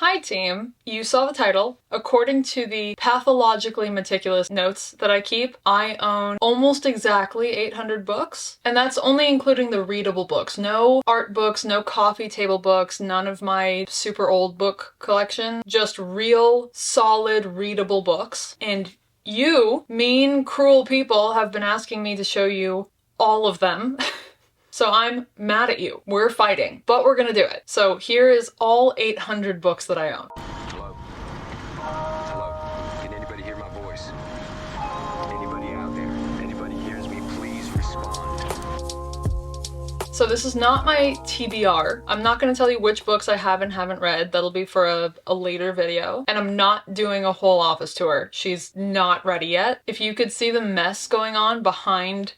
Hi team! You saw the title. According to the pathologically meticulous notes that I keep, I own almost exactly 800 books. And that's only including the readable books. No art books, no coffee table books, none of my super old book collection. Just real, solid, readable books. And you, mean, cruel people, have been asking me to show you all of them. So I'm mad at you. We're fighting, but we're gonna do it. So here is all 800 books that I own. Hello? Hello? Can anybody hear my voice? Anybody out there? Anybody hears me, please respond. So this is not my TBR. I'm not gonna tell you which books I have and haven't read. That'll be for a later video. And I'm not doing a whole office tour. She's not ready yet. If you could see the mess going on behind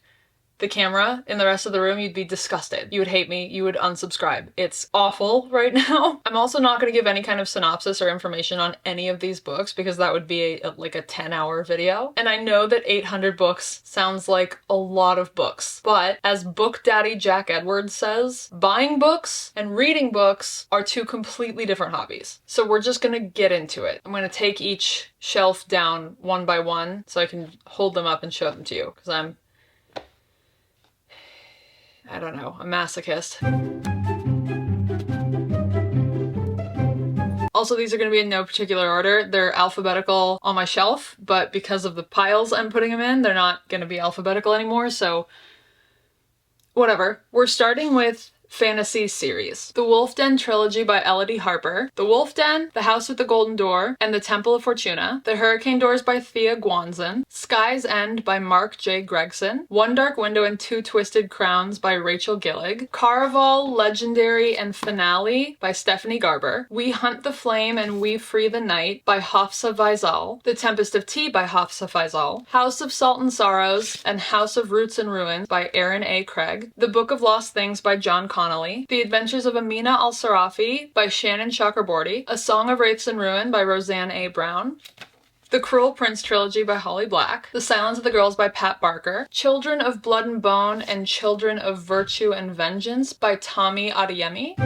the camera in the rest of the room, you'd be disgusted. You would hate me, you would unsubscribe. It's awful right now. I'm also not gonna give any kind of synopsis or information on any of these books because that would be like a 10-hour video. And I know that 800 books sounds like a lot of books, but as book daddy Jack Edwards says, buying books and reading books are two completely different hobbies. So we're just gonna get into it. I'm gonna take each shelf down one by one so I can hold them up and show them to you because I don't know, a masochist. Also, these are going to be in no particular order. They're alphabetical on my shelf, but because of the piles I'm putting them in, they're not going to be alphabetical anymore, so whatever. We're starting with fantasy series. The Wolf Den trilogy by Elodie Harper, The Wolf Den, The House with the Golden Door, and The Temple of Fortuna, The Hurricane Doors by Thea Guanzin, Sky's End by Mark J. Gregson, One Dark Window and Two Twisted Crowns by Rachel Gillig, Caraval, Legendary, and Finale by Stephanie Garber, We Hunt the Flame and We Free the Night by Hafsa Faizal, The Tempest of Tea by Hafsa Faizal, House of Salt and Sorrows and House of Roots and Ruins by Aaron A. Craig, The Book of Lost Things by John Connolly, The Adventures of Amina al-Sarafi by Shannon Chakraborty, A Song of Wraiths and Ruin by Roseanne A. Brown, The Cruel Prince trilogy by Holly Black, The Silence of the Girls by Pat Barker, Children of Blood and Bone and Children of Virtue and Vengeance by Tommy Adeyemi,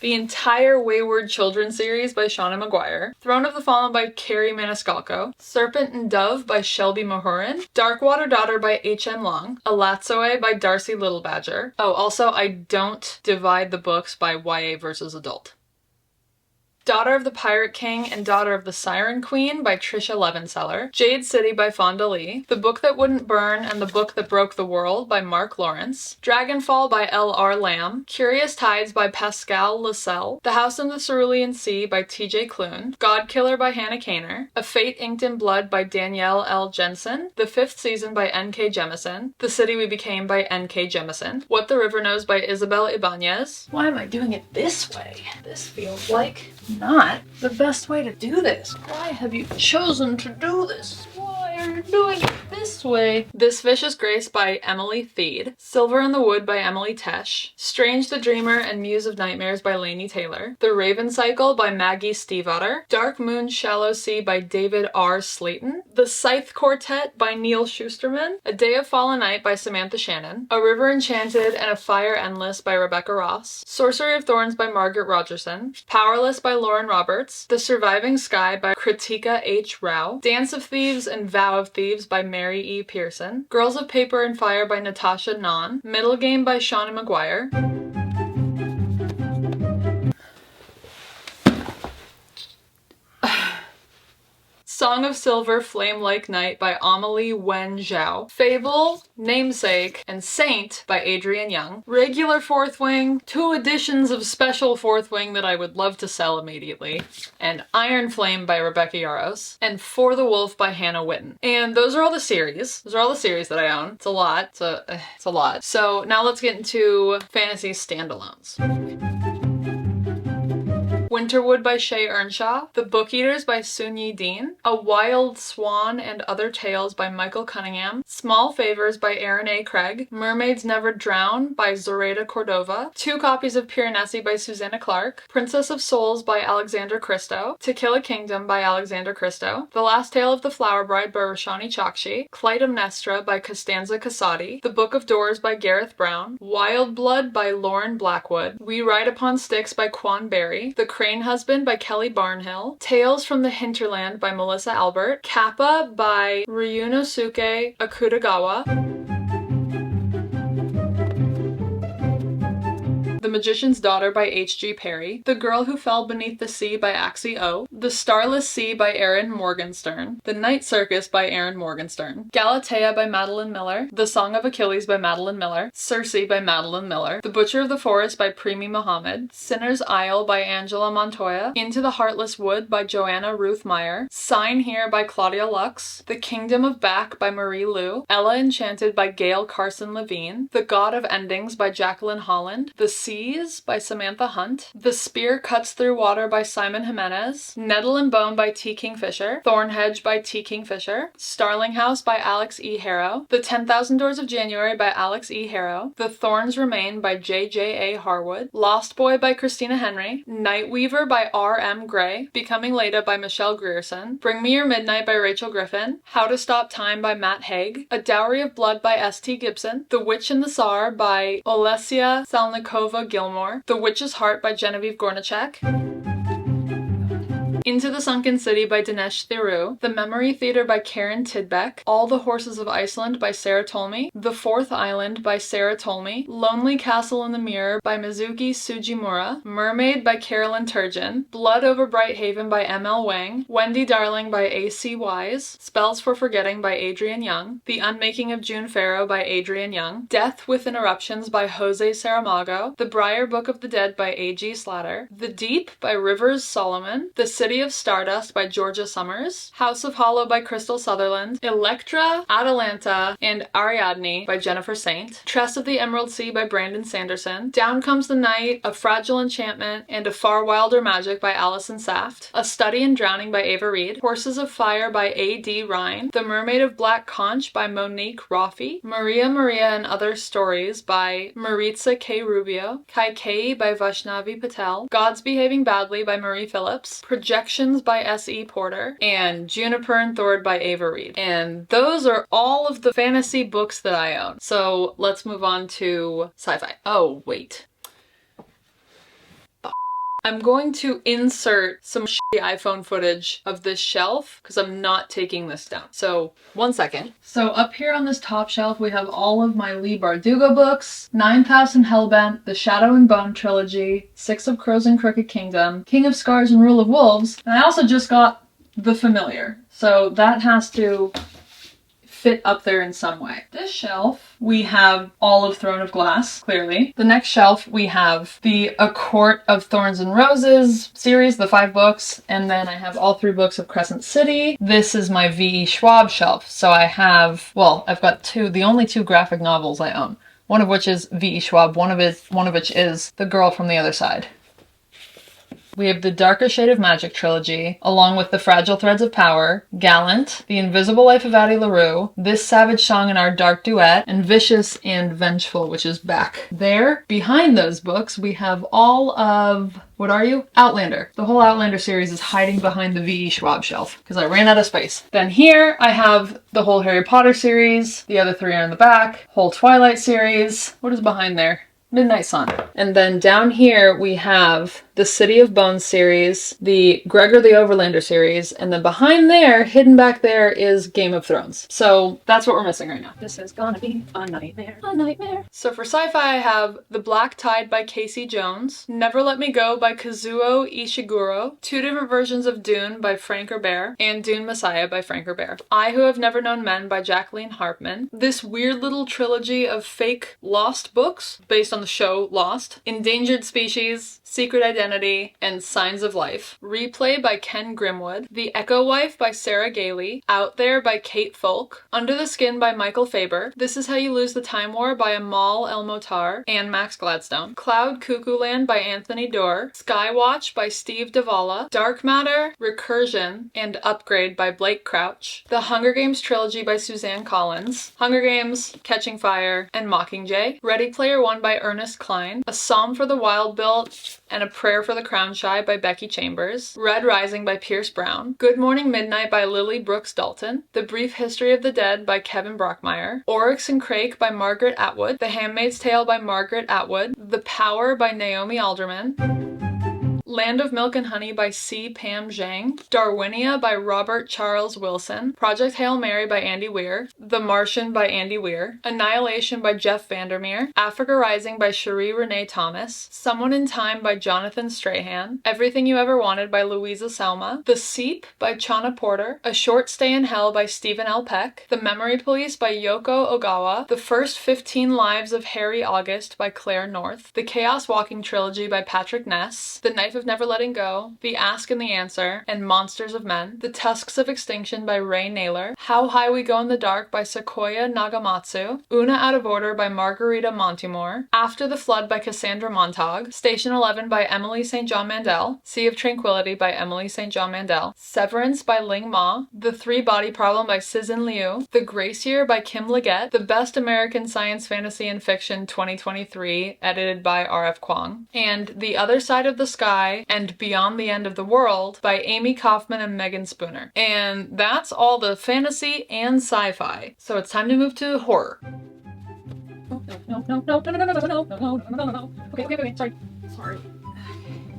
the entire Wayward Children series by Shauna Maguire, Throne of the Fallen by Carrie Maniscalco, Serpent and Dove by Shelby Mahurin, Darkwater Daughter by H.M. Long, Alatsoe by Darcy Littlebadger. Oh, also, I don't divide the books by YA versus adult. Daughter of the Pirate King and Daughter of the Siren Queen by Trisha Levenseller, Jade City by Fonda Lee, The Book That Wouldn't Burn and the Book That Broke the World by Mark Lawrence, Dragonfall by L.R. Lamb, Curious Tides by Pascal Lascelles, The House in the Cerulean Sea by T.J. Klune, Godkiller by Hannah Kaner, A Fate Inked in Blood by Danielle L. Jensen, The Fifth Season by N.K. Jemisin, The City We Became by N.K. Jemisin, What the River Knows by Isabel Ibanez. Why am I doing it this way? This feels like not the best way to do this. Why have you chosen to do this? Why are you doing it this way? This Vicious Grace by Emily Theed, Silver in the Wood by Emily Tesh, Strange the Dreamer and Muse of Nightmares by Laini Taylor, The Raven Cycle by Maggie Stiefvater, Dark Moon Shallow Sea by David R. Slayton, The Scythe Quartet by Neil Schusterman, A Day of Fallen Night by Samantha Shannon, A River Enchanted and a Fire Endless by Rebecca Ross, Sorcery of Thorns by Margaret Rogerson, Powerless by Lauren Roberts, The Surviving Sky by Kritika H. Rao, Dance of Thieves and Vow of Thieves by Mary E. Pearson, Girls of Paper and Fire by Natasha Nahn, Middle Game by Shauna Maguire, Song of Silver, Flame Like Night by Amelie Wen Zhao, Fable, Namesake, and Saint by Adrienne Young, regular Fourth Wing, 2 editions of special Fourth Wing that I would love to sell immediately, and Iron Flame by Rebecca Yaros, and For the Wolf by Hannah Witten. And those are all the series. Those are all the series that I own. It's a lot. It's a lot. So now let's get into fantasy standalones. Winterwood by Shay Earnshaw, The Book Eaters by Sunyi Dean, A Wild Swan and Other Tales by Michael Cunningham, Small Favors by Aaron A. Craig, Mermaids Never Drown by Zoraida Cordova, 2 copies of Piranesi by Susanna Clark, Princess of Souls by Alexander Christo, To Kill a Kingdom by Alexander Christo, The Last Tale of the Flower Bride by Roshani Chakshi, Clytemnestra by Costanza Casati, The Book of Doors by Gareth Brown, Wild Blood by Lauren Blackwood, We Ride Upon Sticks by Quan Berry, The Crane Husband by Kelly Barnhill, Tales from the Hinterland by Melissa Albert, Kappa by Ryunosuke Akutagawa, The Magician's Daughter by H.G. Perry, The Girl Who Fell Beneath the Sea by Axie O, The Starless Sea by Erin Morgenstern, The Night Circus by Erin Morgenstern, Galatea by Madeline Miller, The Song of Achilles by Madeline Miller, Circe by Madeline Miller, The Butcher of the Forest by Primi Mohammed, Sinner's Isle by Angela Montoya, Into the Heartless Wood by Joanna Ruth Meyer, Sign Here by Claudia Lux, The Kingdom of Back by Marie Lu, Ella Enchanted by Gail Carson Levine, The God of Endings by Jacqueline Holland, The Seas by Samantha Hunt, The Spear Cuts Through Water by Simon Jimenez, Nettle and Bone by T. Kingfisher, Thornhedge by T. Kingfisher, Starling House by Alex E. Harrow, The 10,000 Doors of January by Alex E. Harrow, The Thorns Remain by J. J. A. Harwood, Lost Boy by Christina Henry, Nightweaver by R. M. Gray, Becoming Leda by Michelle Grierson, Bring Me Your Midnight by Rachel Griffin, How to Stop Time by Matt Haig, A Dowry of Blood by S. T. Gibson, The Witch and the Tsar by Olesia Salnikova Gilmore, The Witch's Heart by Genevieve Gornichek, Into the Sunken City by Dinesh Theroux, The Memory Theater by Karen Tidbeck, All the Horses of Iceland by Sarah Tolmie, The Fourth Island by Sarah Tolmie, Lonely Castle in the Mirror by Mizuki Sujimura, Mermaid by Carolyn Turgeon, Blood Over Bright Haven by M.L. Wang, Wendy Darling by A.C. Wise, Spells for Forgetting by Adrian Young, The Unmaking of June Farrow by Adrian Young, Death with Interruptions by Jose Saramago, The Briar Book of the Dead by A.G. Slatter, The Deep by Rivers Solomon, The City of Stardust by Georgia Summers, House of Hollow by Crystal Sutherland, Electra, Atalanta, and Ariadne by Jennifer Saint, Tress of the Emerald Sea by Brandon Sanderson, Down Comes the Night, A Fragile Enchantment, and A Far Wilder Magic by Alison Saft, A Study in Drowning by Ava Reed, Horses of Fire by A.D. Ryan, The Mermaid of Black Conch by Monique Roffey, Maria Maria and Other Stories by Maritza K. Rubio, Kaikei by Vaishnavi Patel, God's Behaving Badly by Marie Phillips, Projections by S.E. Porter, and Juniper and Thord by Ava Reed. And those are all of the fantasy books that I own. So let's move on to sci-fi. Oh, wait. I'm going to insert some shitty iPhone footage of this shelf because I'm not taking this down. So, one second. So up here on this top shelf we have all of my Lee Bardugo books, 9000 Hellbent, the Shadow and Bone trilogy, Six of Crows and Crooked Kingdom, King of Scars and Rule of Wolves, and I also just got The Familiar. So that has to fit up there in some way. This shelf, we have all of Throne of Glass, clearly. The next shelf, we have the A Court of Thorns and Roses series, the 5 books, and then I have all 3 books of Crescent City. This is my V.E. Schwab shelf, so I have, well, I've got the only 2 graphic novels I own. One of which is V.E. Schwab, one of which is The Girl from the Other Side. We have the Darker Shade of Magic trilogy, along with The Fragile Threads of Power, Gallant, The Invisible Life of Addie LaRue, This Savage Song and Our Dark Duet, and Vicious and Vengeful, which is back there. Behind those books, we have all of, what are you? Outlander. The whole Outlander series is hiding behind the V.E. Schwab shelf, because I ran out of space. Then here, I have the whole Harry Potter series, the other 3 are in the back, whole Twilight series. What is behind there? Midnight Sun. And then down here we have the City of Bones series, the Gregor the Overlander series, and then behind there, hidden back there, is Game of Thrones. So that's what we're missing right now. This is gonna be a nightmare, a nightmare. So for sci-fi I have The Black Tide by Casey Jones, Never Let Me Go by Kazuo Ishiguro, 2 different versions of Dune by Frank Herbert, and Dune Messiah by Frank Herbert. I Who Have Never Known Men by Jacqueline Harpman. This weird little trilogy of fake Lost books based on the show Lost, Endangered Species, Secret Identity, and Signs of Life. Replay by Ken Grimwood. The Echo Wife by Sarah Gailey. Out There by Kate Folk. Under the Skin by Michael Faber. This Is How You Lose the Time War by Amal El-Motar and Max Gladstone. Cloud Cuckoo Land by Anthony Doerr. Skywatch by Steve Davala. Dark Matter, Recursion, and Upgrade by Blake Crouch. The Hunger Games trilogy by Suzanne Collins. Hunger Games, Catching Fire, and Mockingjay. Ready Player One by Ernest Cline. A Psalm for the Wild Built and A Prayer for the Crown Shy by Becky Chambers. Red Rising by Pierce Brown. Good Morning Midnight by Lily Brooks Dalton. The Brief History of the Dead by Kevin Brockmeyer. Oryx and Crake by Margaret Atwood. The Handmaid's Tale by Margaret Atwood. The Power by Naomi Alderman. Land of Milk and Honey by C. Pam Zhang, Darwinia by Robert Charles Wilson, Project Hail Mary by Andy Weir, The Martian by Andy Weir, Annihilation by Jeff Vandermeer, Africa Rising by Cherie Renee Thomas, Someone in Time by Jonathan Strahan, Everything You Ever Wanted by Louisa Selma, The Seep by Chana Porter, A Short Stay in Hell by Stephen L. Peck, The Memory Police by Yoko Ogawa, The First 15 Lives of Harry August by Claire North, The Chaos Walking Trilogy by Patrick Ness, The Knife of Never Letting Go, The Ask and the Answer, and Monsters of Men, The Tusks of Extinction by Ray Naylor, How High We Go in the Dark by Sequoia Nagamatsu, Una Out of Order by Margarita Montemore, After the Flood by Cassandra Montag, Station 11 by Emily St. John Mandel, Sea of Tranquility by Emily St. John Mandel, Severance by Ling Ma, The Three Body Problem by Cizin Liu, The Grace Year by Kim Leggett, The Best American Science Fantasy and Fiction 2023, edited by R.F. Kuang, and The Other Side of the Sky and Beyond the End of the World by Amy Kaufman and Megan Spooner. And that's all the fantasy and sci-fi. So it's time to move to horror. No. Okay, sorry.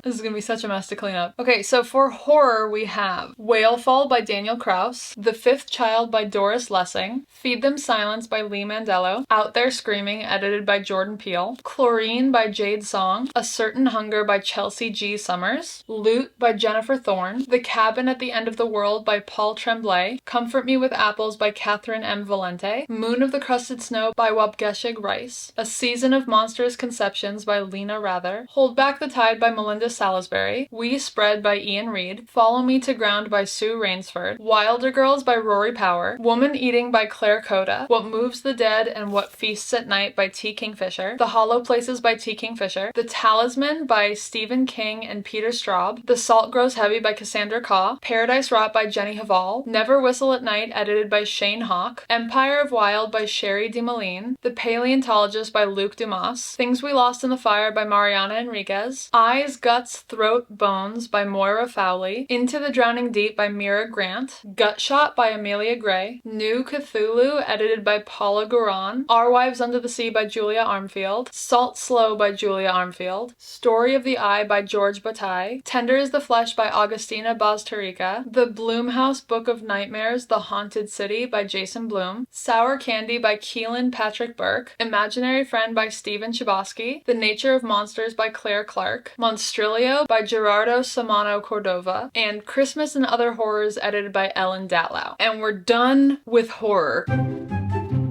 This is gonna be such a mess to clean up. Okay, so for horror we have Whalefall by Daniel Kraus, The Fifth Child by Doris Lessing, Feed Them Silence by Lee Mandello, Out There Screaming edited by Jordan Peele, Chlorine by Jade Song, A Certain Hunger by Chelsea G. Summers, Loot by Jennifer Thorne, The Cabin at the End of the World by Paul Tremblay, Comfort Me with Apples by Catherine M. Valente, Moon of the Crusted Snow by Wabgeshig Rice, A Season of Monstrous Conceptions by Lena Rather, Hold Back the Tide by Melinda Salisbury, We Spread by Ian Reid, Follow Me to Ground by Sue Rainsford, Wilder Girls by Rory Power, Woman Eating by Claire Coda, What Moves the Dead and What Feasts at Night by T. Kingfisher, The Hollow Places by T. Kingfisher, The Talisman by Stephen King and Peter Straub, The Salt Grows Heavy by Cassandra Kaw, Paradise Rot by Jenny Haval, Never Whistle at Night edited by Shane Hawk, Empire of Wild by Sherry DeMoline, The Paleontologist by Luke Dumas, Things We Lost in the Fire by Mariana Enriquez, Eyes, Guts, Throat, Bones by Moira Fowley, Into the Drowning Deep by Mira Grant, Gut Shot by Amelia Gray, New Cthulhu edited by Paula Goran, Our Wives Under the Sea by Julia Armfield, Salt Slow by Julia Armfield, Story of the Eye by George Bataille, Tender is the Flesh by Augustina Baztarica, The Bloomhouse Book of Nightmares, The Haunted City by Jason Blum, Sour Candy by Keelan Patrick Burke, Imaginary Friend by Stephen Chbosky, The Nature of Monsters by Claire Clark, Monstrilio by Gerardo Samano Cordova, and Christmas and Other Horrors edited by Ellen Datlow. And we're done with horror.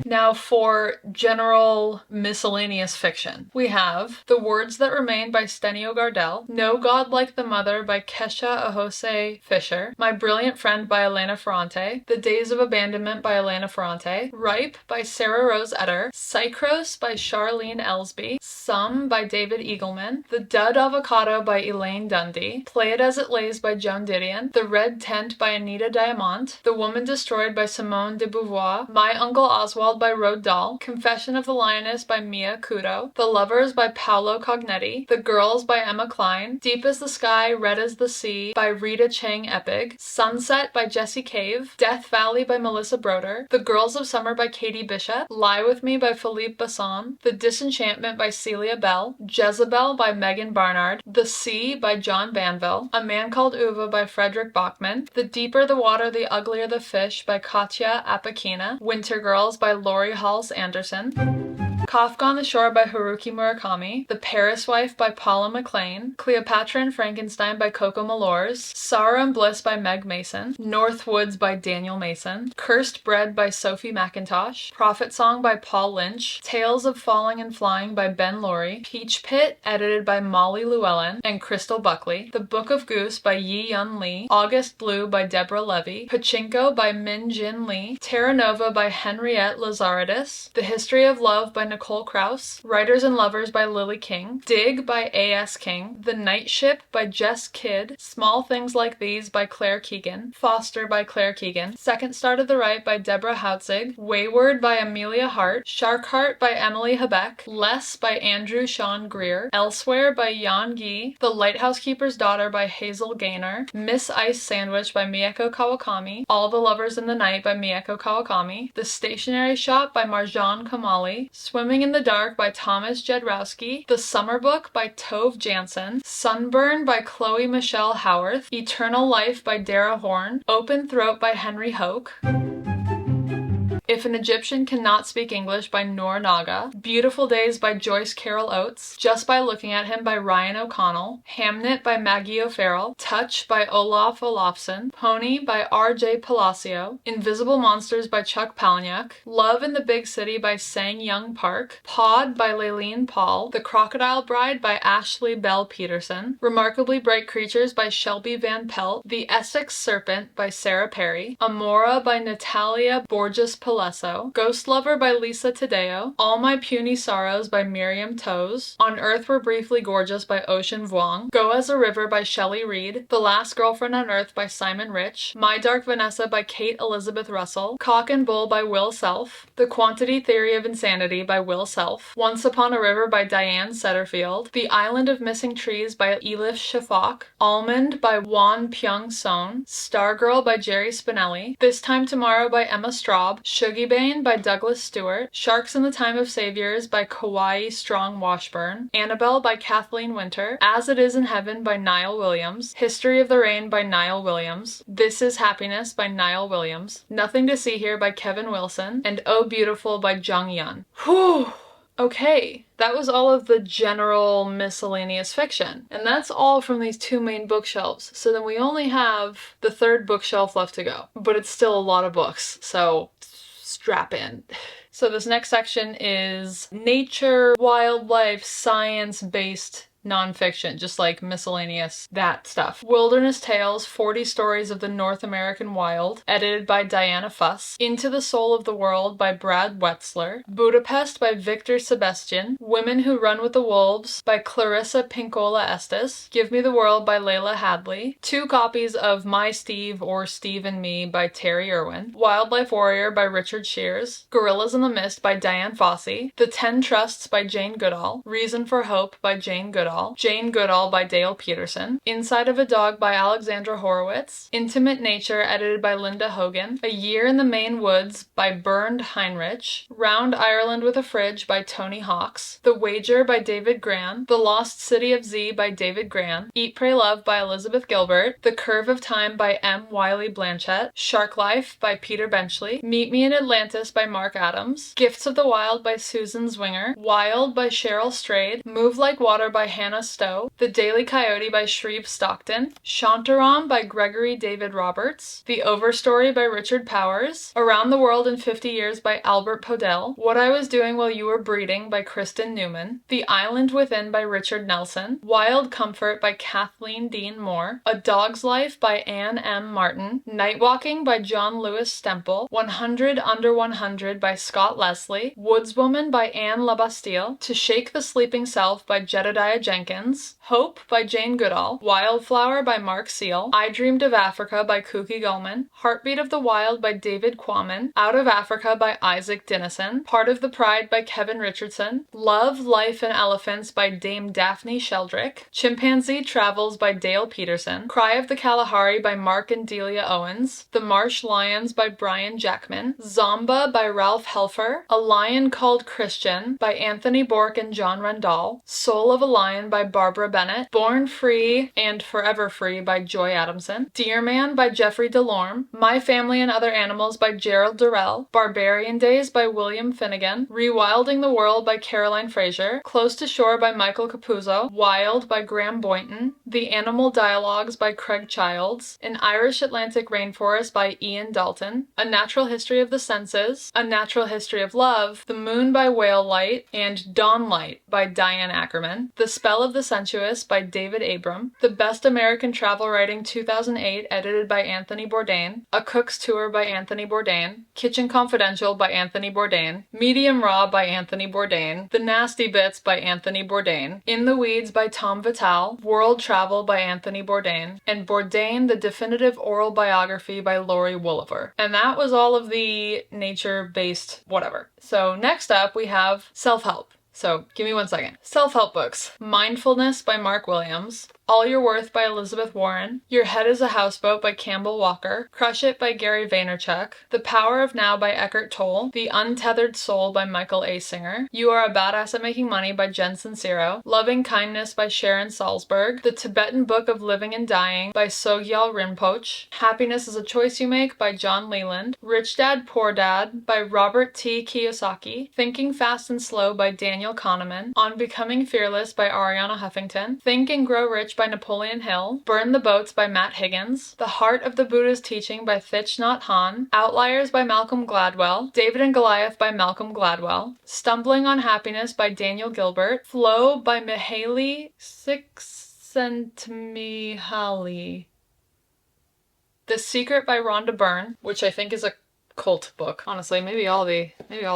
Now for general miscellaneous fiction, we have The Words That Remain by Stenio Gardell, No God Like the Mother by Kesha Ahose Fisher, My Brilliant Friend by Elena Ferrante, The Days of Abandonment by Elena Ferrante, Ripe by Sarah Rose Etter, Psychros by Charlene Ellsby, Some by David Eagleman, The Dud Avocado by Elaine Dundee, Play It As It Lays by Joan Didion, The Red Tent by Anita Diamant, The Woman Destroyed by Simone de Beauvoir, My Uncle Oswald by Roald Dahl, Confession of the Lioness by Mia Kudo, The Lovers by Paolo Cognetti, The Girls by Emma Klein, Deep as the Sky, Red as the Sea by Rita Chang Epig, Sunset by Jessie Cave, Death Valley by Melissa Broder, The Girls of Summer by Katie Bishop, Lie With Me by Philippe Basson, The Disenchantment by Celia Bell, Jezebel by Megan Barnard, The Sea by John Banville, A Man Called Uva by Frederick Bachman, The Deeper the Water, the Uglier the Fish by Katya Apakina, Winter Girls by Lori Halls Anderson, Kafka on the Shore by Haruki Murakami, The Paris Wife by Paula McLean, Cleopatra and Frankenstein by Coco Malors, Sorrow and Bliss by Meg Mason, North Woods by Daniel Mason, Cursed Bread by Sophie McIntosh, Prophet Song by Paul Lynch, Tales of Falling and Flying by Ben Laurie, Peach Pit edited by Molly Llewellyn and Crystal Buckley, The Book of Goose by Yi Yun Lee, August Blue by Deborah Levy, Pachinko by Min Jin Lee, Terra Nova by Henriette Lazaridis, The History of Love by Nicole Krauss, Writers and Lovers by Lily King, Dig by A.S. King, The Night Ship by Jess Kidd, Small Things Like These by Claire Keegan, Foster by Claire Keegan, Second Star to the Right by Deborah Hautzig, Wayward by Amelia Hart, Shark Heart by Emily Habeck, Less by Andrew Sean Greer, Elsewhere by Yan Gi, The Lighthouse Keeper's Daughter by Hazel Gaynor, Miss Ice Sandwich by Miyako Kawakami, All the Lovers in the Night by Miyako Kawakami, The Stationery Shop by Marjan Kamali, Swim Swimming in the Dark by Thomas Jedrowski, The Summer Book by Tove Jansson, Sunburn by Chloe Michelle Howarth, Eternal Life by Dara Horn, Open Throat by Henry Hoke, If an Egyptian Cannot Speak English by Noor Naga, Beautiful Days by Joyce Carol Oates, Just by Looking at Him by Ryan O'Connell, Hamnet by Maggie O'Farrell, Touch by Olaf Olafsson, Pony by R.J. Palacio, Invisible Monsters by Chuck Palahniuk, Love in the Big City by Sang Young Park, Pod by Laylene Paul, The Crocodile Bride by Ashley Bell Peterson, Remarkably Bright Creatures by Shelby Van Pelt, The Essex Serpent by Sarah Perry, Amora by Natalia Borges Palesso, Ghost Lover by Lisa Tadeo, All My Puny Sorrows by Miriam Toes, On Earth We're Briefly Gorgeous by Ocean Vuong, Go as a River by Shelley Reed, The Last Girlfriend on Earth by Simon Rich, My Dark Vanessa by Kate Elizabeth Russell, Cock and Bull by Will Self, The Quantity Theory of Insanity by Will Self, Once Upon a River by Diane Setterfield, The Island of Missing Trees by Elif Shafak, Almond by Won Pyung Son, Stargirl by Jerry Spinelli, This Time Tomorrow by Emma Straub, Shugibane by Douglas Stewart, Sharks in the Time of Saviors by Kauai Strong Washburn, Annabelle by Kathleen Winter, As It Is in Heaven by Niall Williams, History of the Rain by Niall Williams, This Is Happiness by Niall Williams, Nothing to See Here by Kevin Wilson, and Oh Beautiful by Jung Yun. Whew! Okay, that was all of the general miscellaneous fiction. And that's all from these two main bookshelves. So then we only have the third bookshelf left to go. But it's still a lot of books, so strap in. So this next section is nature, wildlife, science-based nonfiction, just like miscellaneous, that stuff. Wilderness Tales, 40 Stories of the North American Wild, edited by Diana Fuss. Into the Soul of the World by Brad Wetzler. Budapest by Victor Sebastian. Women Who Run with the Wolves by Clarissa Pinkola Estes. Give Me the World by Layla Hadley. 2 copies of My Steve or Steve and Me by Terry Irwin. Wildlife Warrior by Richard Shears. Gorillas in the Mist by Diane Fossey. The 10 Trusts by Jane Goodall. Reason for Hope by Jane Goodall. Jane Goodall by Dale Peterson, Inside of a Dog by Alexandra Horowitz, Intimate Nature edited by Linda Hogan, A Year in the Maine Woods by Bernd Heinrich, Round Ireland with a Fridge by Tony Hawks, The Wager by David Gran, The Lost City of Z by David Gran, Eat, Pray, Love by Elizabeth Gilbert, The Curve of Time by M. Wiley Blanchett, Shark Life by Peter Benchley, Meet Me in Atlantis by Mark Adams, Gifts of the Wild by Susan Zwinger, Wild by Cheryl Strayed, Move Like Water by Hannah Stowe, The Daily Coyote by Shreve Stockton, Shantaram by Gregory David Roberts, The Overstory by Richard Powers, Around the World in 50 Years by Albert Podell, What I Was Doing While You Were Breeding by Kristen Newman, The Island Within by Richard Nelson, Wild Comfort by Kathleen Dean Moore, A Dog's Life by Anne M. Martin, Night Walking by John Lewis Stemple, 100 Under 100 by Scott Leslie, Woodswoman by Anne Labastille, To Shake the Sleeping Self by Jedediah Jenkins, Hope by Jane Goodall, Wildflower by Mark Seal, I Dreamed of Africa by Kuki Gulman, Heartbeat of the Wild by David Quammen, Out of Africa by Isaac Dinesen, Part of the Pride by Kevin Richardson, Love, Life, and Elephants by Dame Daphne Sheldrick, Chimpanzee Travels by Dale Peterson, Cry of the Kalahari by Mark and Delia Owens, The Marsh Lions by Brian Jackman, Zomba by Ralph Helfer, A Lion Called Christian by Anthony Bork and John Rendall, Soul of a Lion by Barbara Bennett, Born Free and Forever Free by Joy Adamson, Deer Man by Jeffrey DeLorme, My Family and Other Animals by Gerald Durrell, Barbarian Days by William Finnegan, Rewilding the World by Caroline Fraser, Close to Shore by Michael Capuzzo, Wild by Graham Boynton, The Animal Dialogues by Craig Childs, An Irish Atlantic Rainforest by Ian Dalton, A Natural History of the Senses, A Natural History of Love, The Moon by Whale Light, and Dawn Light by Diane Ackerman, The Spell of the Sensuous by David Abram, The Best American Travel Writing 2008 edited by Anthony Bourdain, A Cook's Tour by Anthony Bourdain, Kitchen Confidential by Anthony Bourdain, Medium Raw by Anthony Bourdain, The Nasty Bits by Anthony Bourdain, In the Weeds by Tom Vital, World Travel by Anthony Bourdain, and Bourdain, The Definitive Oral Biography by Lori Wolliver. And that was all of the nature-based whatever. So next up we have self-help. So give me one second. Self-help books. Mindfulness by Mark Williams. All Your Worth by Elizabeth Warren, Your Head is a Houseboat by Campbell Walker, Crush It by Gary Vaynerchuk, The Power of Now by Eckhart Tolle, The Untethered Soul by Michael A. Singer, You Are a Badass at Making Money by Jen Sincero, Loving Kindness by Sharon Salzberg, The Tibetan Book of Living and Dying by Sogyal Rinpoche, Happiness is a Choice You Make by John Leland, Rich Dad Poor Dad by Robert T. Kiyosaki, Thinking Fast and Slow by Daniel Kahneman, On Becoming Fearless by Ariana Huffington, Think and Grow Rich by Napoleon Hill, Burn the Boats by Matt Higgins, The Heart of the Buddha's Teaching by Thich Nhat Hanh, Outliers by Malcolm Gladwell, David and Goliath by Malcolm Gladwell, Stumbling on Happiness by Daniel Gilbert, Flow by Mihaly Csikszentmihalyi, The Secret by Rhonda Byrne, which I think is a cult book. Honestly, maybe all the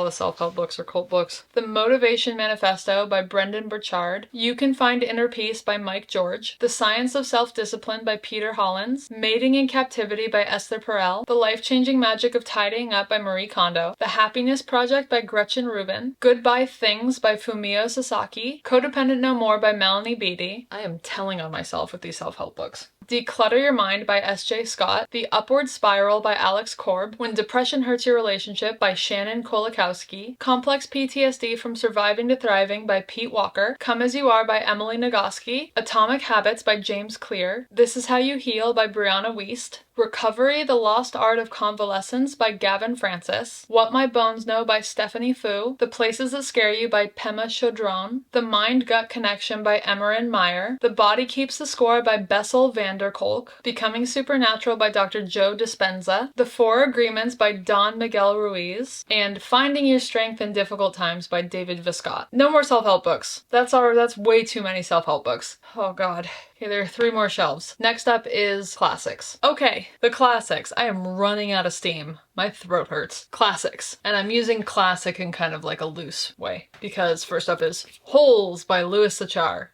self-help books are cult books. The Motivation Manifesto by Brendan Burchard. You Can Find Inner Peace by Mike George. The Science of Self-Discipline by Peter Hollins. Mating in Captivity by Esther Perel. The Life-Changing Magic of Tidying Up by Marie Kondo. The Happiness Project by Gretchen Rubin. Goodbye Things by Fumio Sasaki. Codependent No More by Melanie Beattie. I am telling on myself with these self-help books. Declutter Your Mind by S.J. Scott, The Upward Spiral by Alex Korb, When Depression Hurts Your Relationship by Shannon Kolakowski, Complex PTSD from Surviving to Thriving by Pete Walker, Come As You Are by Emily Nagoski, Atomic Habits by James Clear, This Is How You Heal by Brianna Wiest, Recovery, The Lost Art of Convalescence by Gavin Francis, What My Bones Know by Stephanie Fu, The Places That Scare You by Pema Chodron, The Mind-Gut Connection by Emerin Meyer, The Body Keeps the Score by Bessel van der Kolk, Becoming Supernatural by Dr. Joe Dispenza, The Four Agreements by Don Miguel Ruiz, and Finding Your Strength in Difficult Times by David Viscott. No more self-help books. That's way too many self-help books. Oh god. Okay, there are 3 more shelves. Next up is classics. Okay, the classics. I am running out of steam. My throat hurts. Classics. And I'm using classic in kind of like a loose way. Because first up is Holes by Louis Sachar.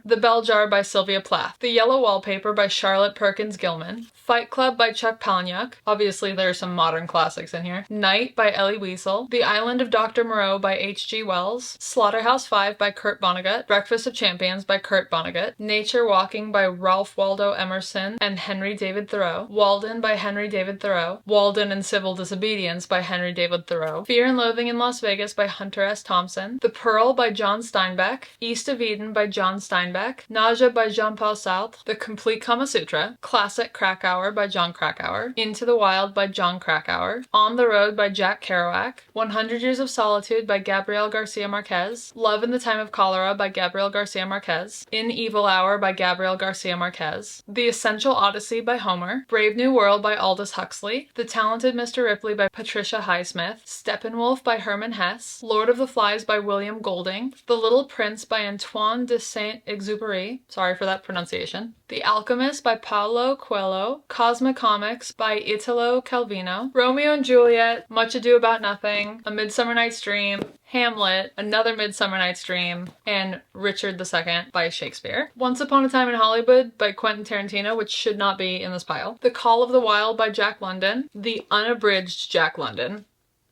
The Bell Jar by Sylvia Plath. The Yellow Wallpaper by Charlotte Perkins Gilman. Fight Club by Chuck Palahniuk. Obviously there are some modern classics in here. Night by Elie Wiesel. The Island of Dr. Moreau by H.G. Wells. Slaughterhouse-Five by Kurt Vonnegut. Breakfast of Champions by Kurt Vonnegut. Nature Walking by Ralph Waldo Emerson and Henry David Thoreau. Walden by Henry David Thoreau. Walden and Civil Disobedience by Henry David Thoreau. Fear and Loathing in Las Vegas by Hunter S. Thompson. The Pearl by John Steinbeck. East of Eden by John Steinbeck. Nausea by Jean-Paul Sartre. The Complete Kama Sutra. Classic Krakauer by John Krakauer. Into the Wild by John Krakauer. On the Road by Jack Kerouac. 100 Years of Solitude by Gabriel Garcia Marquez. Love in the Time of Cholera by Gabriel Garcia Marquez. In Evil Hour by Gabriel Garcia Marquez. The Essential Odyssey by Homer. Brave New World by Aldous Huxley. The Talented Mr. Ripley by Patricia Highsmith. Steppenwolf by Herman Hesse. Lord of the Flies by William Golding. The Little Prince by Antoine de Saint-Exupéry. Sorry for that pronunciation. The Alchemist by Paulo Coelho. Cosmicomics by Italo Calvino. Romeo and Juliet. Much Ado About Nothing. A Midsummer Night's Dream. Hamlet, Another Midsummer Night's Dream, and Richard II by Shakespeare. Once Upon a Time in Hollywood by Quentin Tarantino, which should not be in this pile. The Call of the Wild by Jack London. The Unabridged Jack London.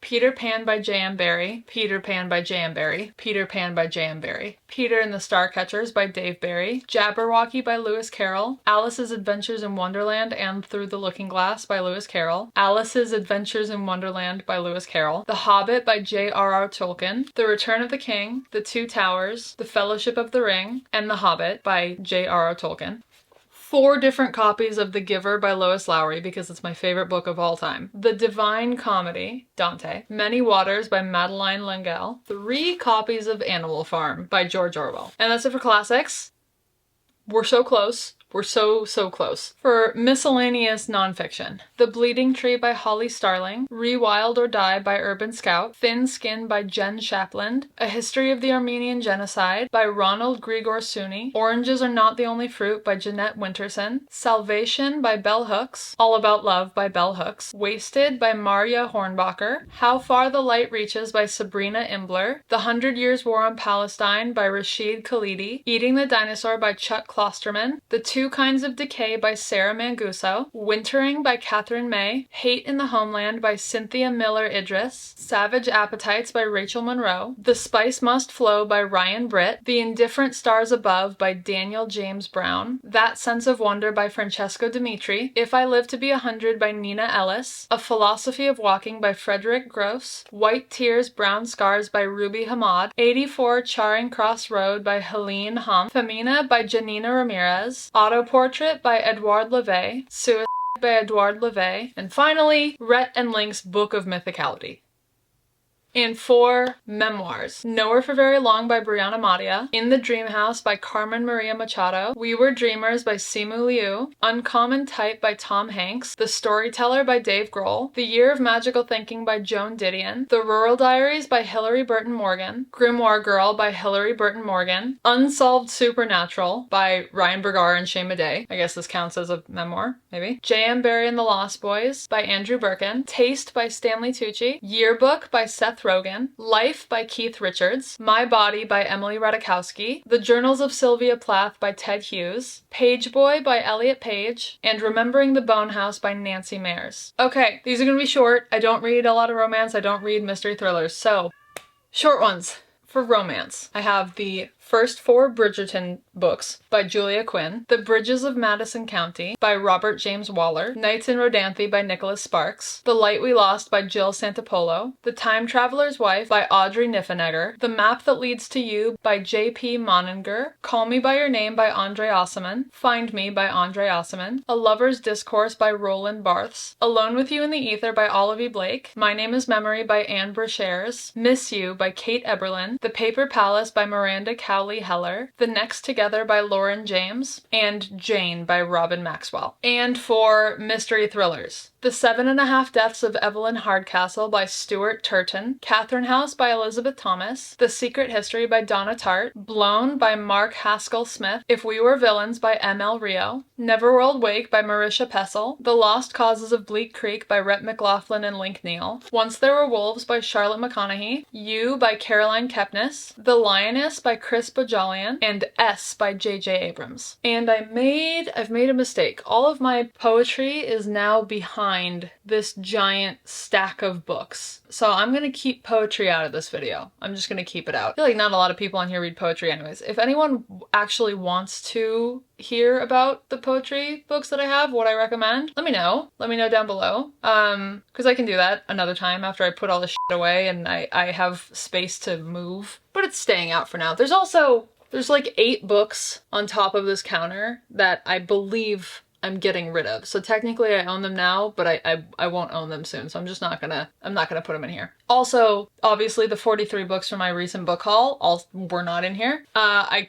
Peter Pan by J.M. Barrie. Peter Pan by J.M. Barrie. Peter Pan by J.M. Barrie. Peter and the Starcatchers by Dave Barry. Jabberwocky by Lewis Carroll. Alice's Adventures in Wonderland and Through the Looking Glass by Lewis Carroll. Alice's Adventures in Wonderland by Lewis Carroll. The Hobbit by J.R.R. Tolkien. The Return of the King. The Two Towers. The Fellowship of the Ring. And The Hobbit by J.R.R. Tolkien. 4 different copies of The Giver by Lois Lowry because it's my favorite book of all time. The Divine Comedy, Dante. Many Waters by Madeleine L'Engle. 3 copies of Animal Farm by George Orwell. And that's it for classics. We're so close. We're so close. For miscellaneous nonfiction, The Bleeding Tree by Holly Starling, Rewild or Die by Urban Scout, Thin Skin by Jen Shapland, A History of the Armenian Genocide by Ronald Grigor Suni, Oranges Are Not the Only Fruit by Jeanette Winterson, Salvation by Bell Hooks, All About Love by Bell Hooks, Wasted by Marya Hornbacher, How Far the Light Reaches by Sabrina Imbler, The 100 Years' War on Palestine by Rashid Khalidi, Eating the Dinosaur by Chuck Klosterman, The Two Two Kinds of Decay by Sarah Manguso, Wintering by Catherine May, Hate in the Homeland by Cynthia Miller Idris, Savage Appetites by Rachel Monroe, The Spice Must Flow by Ryan Britt, The Indifferent Stars Above by Daniel James Brown, That Sense of Wonder by Francesco Dimitri, If I Live to Be 100 by Nina Ellis, A Philosophy of Walking by Frederick Gross, White Tears, Brown Scars by Ruby Hamad, 84 Charing Cross Road by Helene Hum, Femina by Janina Ramirez, Autoportrait by Edouard Levay, Suicide by Edouard Levay, and finally, Rhett and Link's Book of Mythicality. And 4 memoirs. Nowhere for Very Long by Brianna Madia, In the Dream House by Carmen Maria Machado, We Were Dreamers by Simu Liu, Uncommon Type by Tom Hanks, The Storyteller by Dave Grohl, The Year of Magical Thinking by Joan Didion, The Rural Diaries by Hilary Burton Morgan, Grimoire Girl by Hilary Burton Morgan, Unsolved Supernatural by Ryan Bergar and Shane Madej. I guess this counts as a memoir, maybe. J.M. Barrie and the Lost Boys by Andrew Birkin, Taste by Stanley Tucci, Yearbook by Seth Rogen, Life by Keith Richards, My Body by Emily Ratajkowski, The Journals of Sylvia Plath by Ted Hughes, Page Boy by Elliot Page, and Remembering the Bone House by Nancy Mayers. Okay, these are gonna be short. I don't read a lot of romance. I don't read mystery thrillers, so short ones. For romance, I have the first 4 Bridgerton books by Julia Quinn, The Bridges of Madison County by Robert James Waller, Nights in Rodanthe by Nicholas Sparks, The Light We Lost by Jill Santopolo, The Time Traveler's Wife by Audrey Niffenegger, The Map That Leads to You by J.P. Moninger, Call Me By Your Name by Andre Ossaman, Find Me by Andre Ossaman, A Lover's Discourse by Roland Barthes, Alone With You in the Ether by Olivia Blake, My Name is Memory by Anne Brashares, Miss You by Kate Eberlin, The Paper Palace by Miranda Cowley Heller, The Next Together by Lauren James, and Jane by Robin Maxwell. And for mystery thrillers, The 7.5 Deaths of Evelyn Hardcastle by Stuart Turton, Catherine House by Elizabeth Thomas, The Secret History by Donna Tartt, Blown by Mark Haskell Smith, If We Were Villains by M.L. Rio, Neverworld Wake by Marisha Pessel, The Lost Causes of Bleak Creek by Rhett McLaughlin and Link Neal, Once There Were Wolves by Charlotte McConaughey, You by Caroline Kepnes, The Lioness by Chris Bajalian, and S by J.J. Abrams. And I've made a mistake. All of my poetry is now behind this giant stack of books. So I'm gonna keep poetry out of this video. I'm just gonna keep it out. I feel like not a lot of people on here read poetry anyways. If anyone actually wants to hear about the poetry books that I have, what I recommend, let me know. Let me know down below. Because I can do that another time after I put all this shit away and I have space to move. But it's staying out for now. There's like 8 books on top of this counter that I believe I'm getting rid of. So technically I own them now, but I won't own them soon. So I'm not gonna put them in here. Also, obviously the 43 books from my recent book haul were not in here. I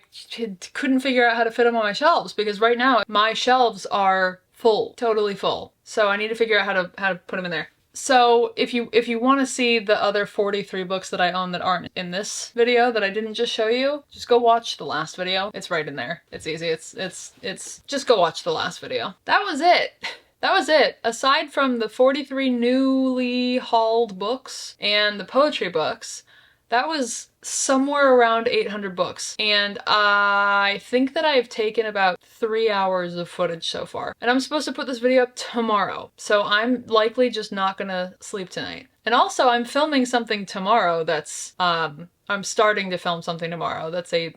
couldn't figure out how to fit them on my shelves because right now my shelves are full, totally full. So I need to figure out how to put them in there. So if you want to see the other 43 books that I own that aren't in this video that I didn't just show you, just go watch the last video. It's right in there. It's easy. It's just go watch the last video. That was it. That was it. Aside from the 43 newly hauled books and the poetry books, that was somewhere around 800 books. And I think that I've taken about 3 hours of footage so far. And I'm supposed to put this video up tomorrow. So I'm likely just not gonna sleep tonight. And also I'm filming something tomorrow that's, I'm starting to film something tomorrow that's a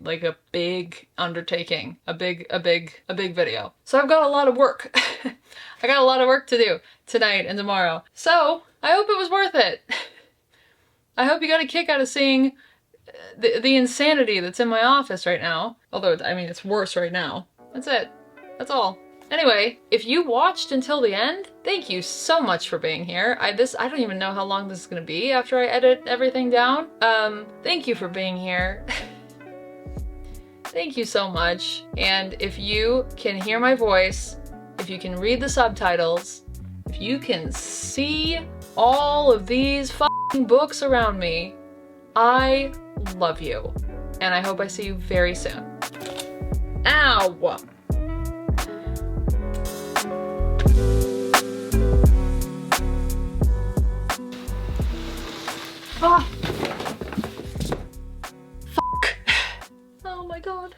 big undertaking, a big video. So I've got a lot of work. I got a lot of work to do tonight and tomorrow. So I hope it was worth it. I hope you got a kick out of seeing the insanity that's in my office right now. Although, I mean, it's worse right now. That's it. That's all. Anyway, if you watched until the end, thank you so much for being here. I don't even know how long this is gonna be after I edit everything down. Thank you for being here. Thank you so much. And if you can hear my voice, if you can read the subtitles, if you can see all of these fucking books around me, I love you. And I hope I see you very soon. Ow! Ah! Fuck! Oh my god.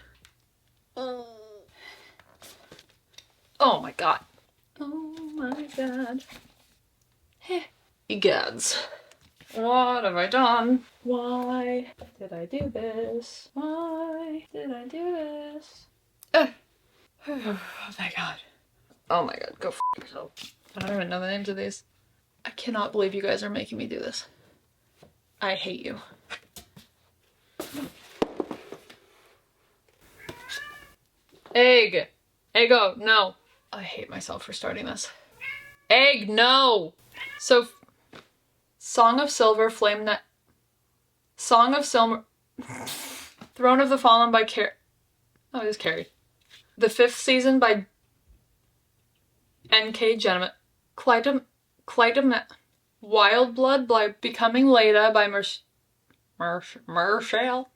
Oh my god. Oh my god. Heh. Egads. What have I done? Why did I do this? Why did I do this? Oh my god. Oh my god, go f yourself. I don't even know the names of these. I cannot believe you guys are making me do this. I hate you. Egg! Eggo, no. I hate myself for starting this. Egg, no! So, Song of Silver, Song of Silver... Throne of the Fallen by Oh, it is Carrie. The Fifth Season by N.K. Jemisin. Clyde Wild Blood by Becoming Leda by Marshall.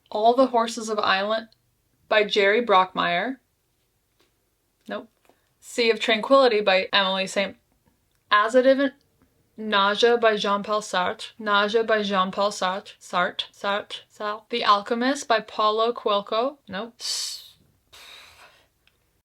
All the Horses of Island by Jerry Brockmeyer. Nope. Sea of Tranquility by Emily St. Azidiv. Nausea by Jean-Paul Sartre. Nausea by Jean-Paul Sartre. The Alchemist by Paulo Coelho. Nope.